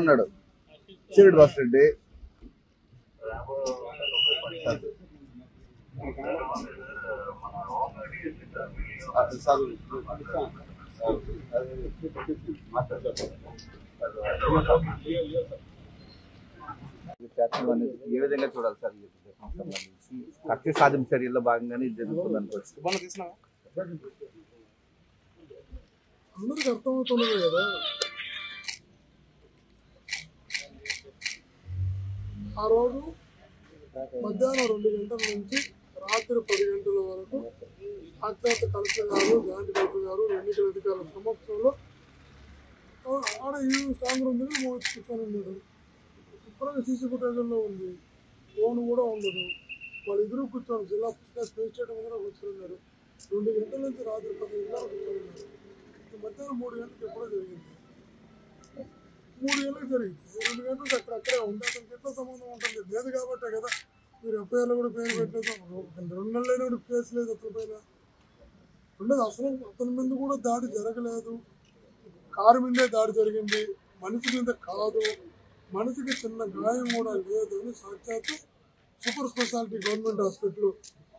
ఉన్నాడు seaweed bus Reddy ఏ విధంగా చూడాలి సార్? కక్ష సాధింపు చర్యల్లో భాగంగానే జరుగుతుంది అనుకోవచ్చు. అందరికి అర్థమవుతున్నది కదా, ఆ రోజు మధ్యాహ్నం 2 గంటల నుంచి రాత్రి 10 గంటల వరకు సాక్షాత్ కలెక్టర్ గారు, జాయింట్ కలెక్టర్ గారు, ఎన్నికల అధికారుల సమక్షంలో ఆడ ఈ స్ట్రాంగ్ రూమ్ మీద కూర్చొని ఉన్నాడు. శుభ్రంగా సీసీ ఫుటేజ్లో ఉంది, ఫోన్ కూడా ఉండదు. వాళ్ళు ఎదురు కూర్చొని జిల్లా మేజిస్ట్రేట్ ముందర కూర్చొని ఉన్నారు. 2 గంటల నుంచి రాత్రి 10 గంటల కూర్చొని ఉన్నారు. మధ్యాహ్నం 3 గంటలకు ఎప్పుడో జరిగింది. 3 గంటలకు జరిగింది. 2 గంటలకు అక్కడక్కడే ఉంది. అతనికి ఎట్లా సంబంధం ఉంటుంది? లేదు కాబట్టే కదా మీరు ఎఫ్ఐఆర్లో కూడా పేరు పెట్టలేదు. 2 నెలలైన కేసు లేదు అతని పైన ఉండదు. అసలు అతని మీద కూడా దాడి జరగలేదు. కారు మీదే దాడి జరిగింది, మనిషి మీద కాదు. మనిషికి చిన్న గాయం కూడా లేదు అని సాక్షాత్తు super speciality government hospital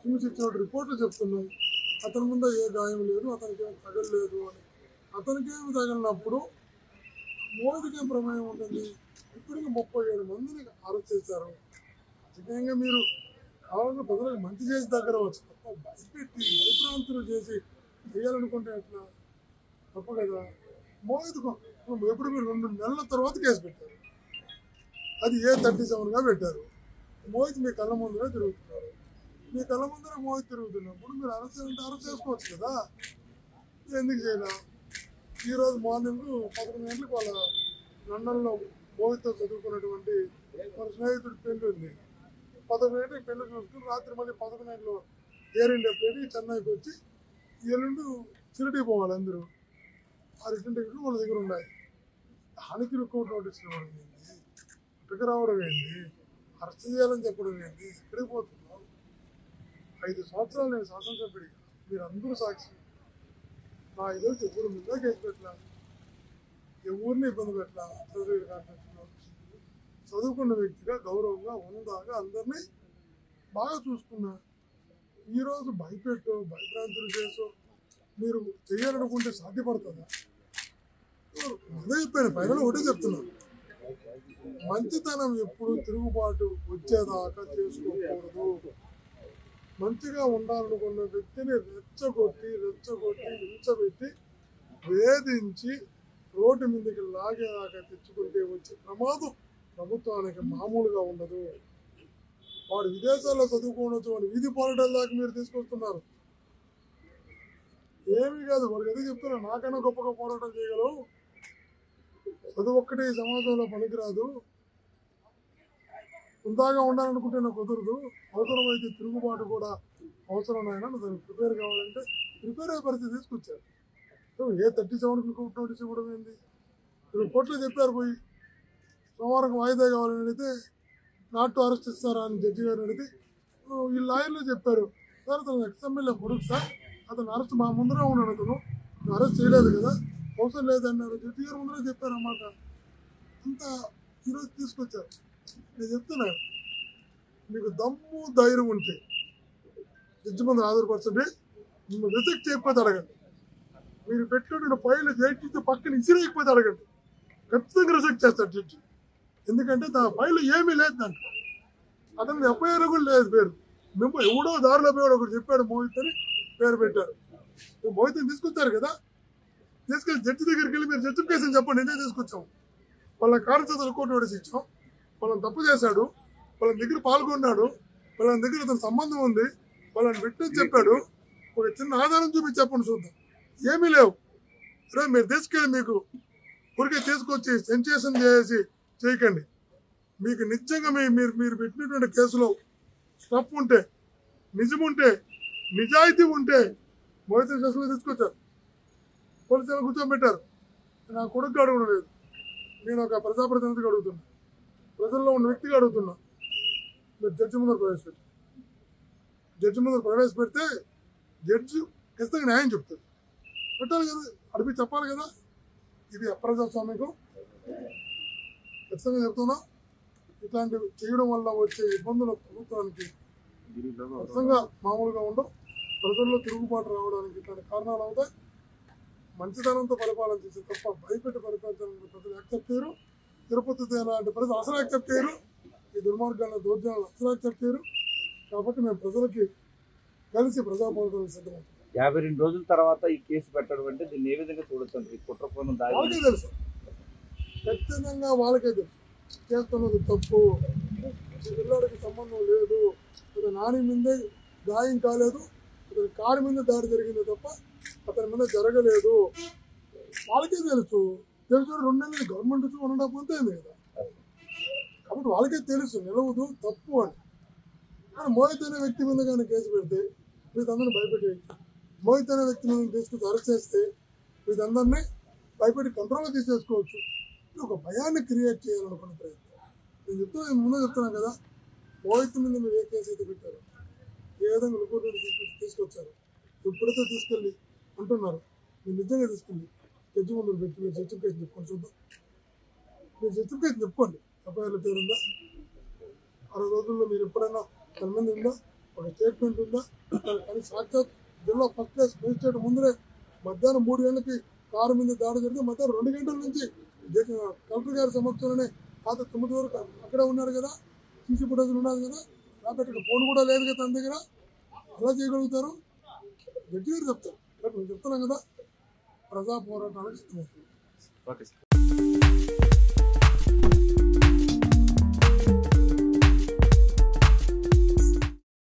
KIMS ఇచ్చిన రిపోర్ట్లు చెప్తున్నాయి. అతని ముందు ఏ గాయం లేదు, అతనికి ఏం తగలలేదు అని. అతనికి ఏమి తగిలినప్పుడు మోదీకి ప్రమేయం ఉంటుంది. ఇప్పటికీ 37 మందిని అరెస్ట్ చేశారు. ఖచ్చితంగా మీరు కావాలంటే ప్రజలకు మంచి చేసి దగ్గర వచ్చు తప్ప భయపెట్టి భయభ్రాంతులు చేసి చేయాలనుకుంటే ఎట్లా? తప్పు కదా. మోదీకు ఎప్పుడు మీరు 2 నెలల తర్వాత కేసు పెట్టారు. అది A37గా పెట్టారు. మోదీ మీ కళ్ళ ముందరే తిరుగుతున్నారు. మీ కళ్ళ ముందరే మోదీ తిరుగుతున్నప్పుడు మీరు అరెస్ట్ చేసుకోవచ్చు కదా. ఎందుకు చేయాల? ఈరోజు మార్నింగ్ 11 గంటలకు వాళ్ళ లండన్లో మోదీతో చదువుకున్నటువంటి మన స్నేహితుడి పెళ్లి ఉంది. 11 గంటలకు పెళ్లి చూసుకుని రాత్రి మళ్ళీ 11 గంటలు ఎయిర్ ఇండియా పెళ్లి చెన్నైకి వచ్చి ఎల్లుండి షిరిడీ పోవాలి. అందరూ ఆ రిటర్న్ టికెట్లు వాళ్ళ దగ్గర ఉన్నాయి. దానికి రికార్డ్ నోటీసులు ఇవ్వడం ఏంటి? ఇక్కడికి రావడం ఏంటి? అరెస్ట్ చేయాలని చెప్పడం ఏంటి? ఎక్కడికి పోతున్నావు? 5 సంవత్సరాలు నేను శాసనసభ్యుడిగా, మీరు అందరూ సాక్షి. నా ఈరోజు ఎవరి మీద కేసు పెట్టలా, ఎవరిని ఇబ్బంది పెట్టలా. చదువుకున్న వ్యక్తిగా గౌరవంగా హోదాగా అందరినీ బాగా చూసుకున్నా. ఈరోజు భయభ్రాంతులు చేసో మీరు చేయాలనుకుంటే సాధ్యపడుతుందా? అదే చెప్పాను, పైన ఒకటే చెప్తున్నాను. మంచితనం ఎప్పుడు తిరుగుబాటు వచ్చేదాకా చేసుకోకూడదు. మంచిగా ఉండాలనుకున్న వ్యక్తిని రెచ్చగొట్టి హింసపెట్టి వేధించి రోడ్డు మీదకి లాగేదాకా తెచ్చుకుంటే వచ్చే ప్రమాదం ప్రభుత్వానికి మామూలుగా ఉండదు. వాడు విదేశాల్లో చదువుకోవచ్చు అని వీధి పోరాటాల దాకా మీరు తీసుకొస్తున్నారు. ఏమీ కాదు, వాడికి అదే చెప్తున్నా. నాకైనా గొప్పగా పోరాటం చేయగలవు. చదువు ఒక్కటే ఈ సమాజంలో పనికిరాదు. ఉందాగా ఉండాలనుకుంటే నాకు కుదరదు. అవసరమైతే తిరుగుబాటు కూడా అవసరం. అయినా దానికి ప్రిపేర్ కావాలంటే ప్రిపేర్ అయ్యే పరిస్థితి తీసుకొచ్చారు. A37కి కోర్టు నోటీస్ ఇవ్వడం ఏంటి? మీరు కోర్టులో చెప్పారు పోయి సోమవారం వాయిదా కావాలని అడిగితే నాట్ టు అరెస్ట్ ఇస్తారా అని జడ్జి గారు అడిగితే ఈ లాయర్లు చెప్పారు, సార్ అతను ఎక్స్ఎమ్మెల్యే కొడుకు సార్, అతను అరెస్ట్ మా ముందరే ఉన్నాడు, అతను అరెస్ట్ చేయలేదు కదా, అవసరం లేదన్నారు. జడ్జి గారు ముందరే చెప్పారు అన్నమాట. అంతా ఈరోజు తీసుకొచ్చారు. నేను చెప్తున్నాను, మీకు దమ్ము ధైర్యం ఉంటే జడ్జి ముందు ఆధారపరచండి. మిమ్మల్ని రిజెక్ట్ చేయకపోతే అడగండి. మీరు పెట్టుకుంటున్న ఫైల్ జడ్జి పక్కన ఇసిరేయకపోతే అడగండి. ఖచ్చితంగా రిజెక్ట్ చేస్తారు జడ్జి. ఎందుకంటే ఫైల్ ఏమీ లేదు దాంట్లో. అతను ఎఫ్ఐఆర్ కూడా లేదు పేరు. మేము ఎవడో దారిలో పోయాడు ఒకటి చెప్పాడు మోహిత్ అని పేరు పెట్టారు. మోహిత్ని తీసుకొచ్చారు కదా, తీసుకెళ్ళి జడ్జి దగ్గరికి వెళ్ళి మీరు జస్టిఫికేషన్ చెప్పండి, నేనే తీసుకొచ్చాము. వాళ్ళ కార్యచర్యలు కోర్టు నోటీస్ ఇచ్చాం. వాళ్ళని తప్పు చేశాడు, వాళ్ళ దగ్గర పాల్గొన్నాడు, వాళ్ళ దగ్గర అతని సంబంధం ఉంది, వాళ్ళని పెట్టని చెప్పాడు. ఒక చిన్న ఆధారం చూపించి చెప్పండి చూద్దాం. ఏమీ లేవు. సరే మీరు తీసుకెళ్ళి మీకు ఊరికే తీసుకొచ్చి సెన్సేషన్ చేసి చేయకండి. మీకు నిజంగా మీరు పెట్టినటువంటి కేసులో స్టఫ్ ఉంటే, నిజముంటే, నిజాయితీ ఉంటే మోహిత్ స్టేషన్లో తీసుకొచ్చారు. పోలీసులు కూర్చోబెట్టారు. నా కొడుకు అడగడం లేదు. నేను ఒక ప్రజాప్రతినిధిగా అడుగుతున్నా, ప్రజల్లో ఉన్న వ్యక్తిగా అడుగుతున్నా. మీరు జడ్జి ముందర ప్రవేశపెట్టి జడ్జి ఖచ్చితంగా న్యాయం చెప్తారు. పెట్టాలి కదా, అడిపి చెప్పాలి కదా. ఇది అప్రజాస్వామికం. ఖచ్చితంగా చెప్తున్నా, ఇట్లాంటివి చేయడం వల్ల వచ్చే ఇబ్బందులు ప్రభుత్వానికి ఖచ్చితంగా మామూలుగా ఉండవు. ప్రజల్లో తిరుగుబాటు రావడానికి ఇట్లాంటి కారణాలు అవుతాయి. మంచితనంతో పరిపాలన చేసే తప్ప భయపెట్టి పరిపాలించాలని ప్రజలు యాక్సెప్ట్ చేయరు. తిరుపతి లాంటి ప్రజలు అసలు యాక్సెప్ట్ చేయరు. ఈ దుర్మార్గాల దౌర్జన్యాలు అసలు యాక్సెప్ట్ చేయరు. కాబట్టి మేము ప్రజలకి కలిసి ప్రజాపాలన సిద్ధమవుతాం. 52 రోజుల తర్వాత ఈ కేసు పెట్టడం అంటే దీన్ని ఏ విధంగా చూడొచ్చు? కుట్రకోణం వాళ్ళకే తెలుసు, ఖచ్చితంగా వాళ్ళకే తెలుసు చేస్తున్నది తప్పు. ఈ పిల్లాడికి సంబంధం లేదు, అతని నాని మీదే గాయం కాలేదు, అతని కారు మీద దాడి జరిగింది తప్ప అతని మీద జరగలేదు. వాళ్ళకే తెలుసు. 2 నెలలు గవర్నమెంట్ వచ్చి 1.5 month అయింది కదా. కాబట్టి వాళ్ళకే తెలుసు నిలవదు తప్పు అని. కానీ మోహిత్ అనే వ్యక్తి మీద కానీ కేసు పెడితే వీళ్ళందరినీ భయపెట్టేయచ్చు. మోహిత్ అనే వ్యక్తి మీద తీసుకొచ్చి అరెస్ట్ చేస్తే వీళ్ళందరినీ భయపెట్టి కంట్రోల్లో తీసేసుకోవచ్చు. ఒక భయాన్ని క్రియేట్ చేయాలనుకున్న ప్రయత్నం. నేను ముందే చెప్తున్నాను కదా, మోహిత్ మీద మీరు ఏ కేసు అయితే పెట్టారు, ఏ విధంగా రిపోర్ట్ తీసుకొచ్చారు, ఎప్పుడైతే తీసుకెళ్ళి అంటున్నారు, మీరు నిజంగా తీసుకెళ్ళి జడ్జి ముందు పెట్టి మీరు సర్టిఫికేషన్ చెప్పుకోండి, చూద్దాం. మీరు సర్టిఫికేషన్ చెప్పుకోండి. ఎఫ్ఐఆర్లో పేరుందా, 6 రోజుల్లో మీరు ఎప్పుడైనా తన మీద ఉందా, ఒక స్టేట్మెంట్ ఉందా? కానీ సాక్షాత్ జిల్లా ఫస్ట్ క్లాస్ మేజిస్ట్రేట్ ముందరే మధ్యాహ్నం 3 గంటలకి కారు మీద దాడి జరిగితే మధ్యాహ్నం 2 గంటల నుంచి కలెక్టర్ గారి సమక్షంలోనే రాత్రి 9 వరకు అక్కడే ఉన్నారు కదా. సీసీ ఫుటేజ్ ఉన్నది కదా, రాబట్టి ఫోన్ కూడా లేదు కదా తన దగ్గర. ఎలా చేయగలుగుతారు? గట్టి గారు చెప్తారు. నేను చెప్తున్నాను కదా, ప్రజా పోరాటానికి సిద్ధమవుతుంది.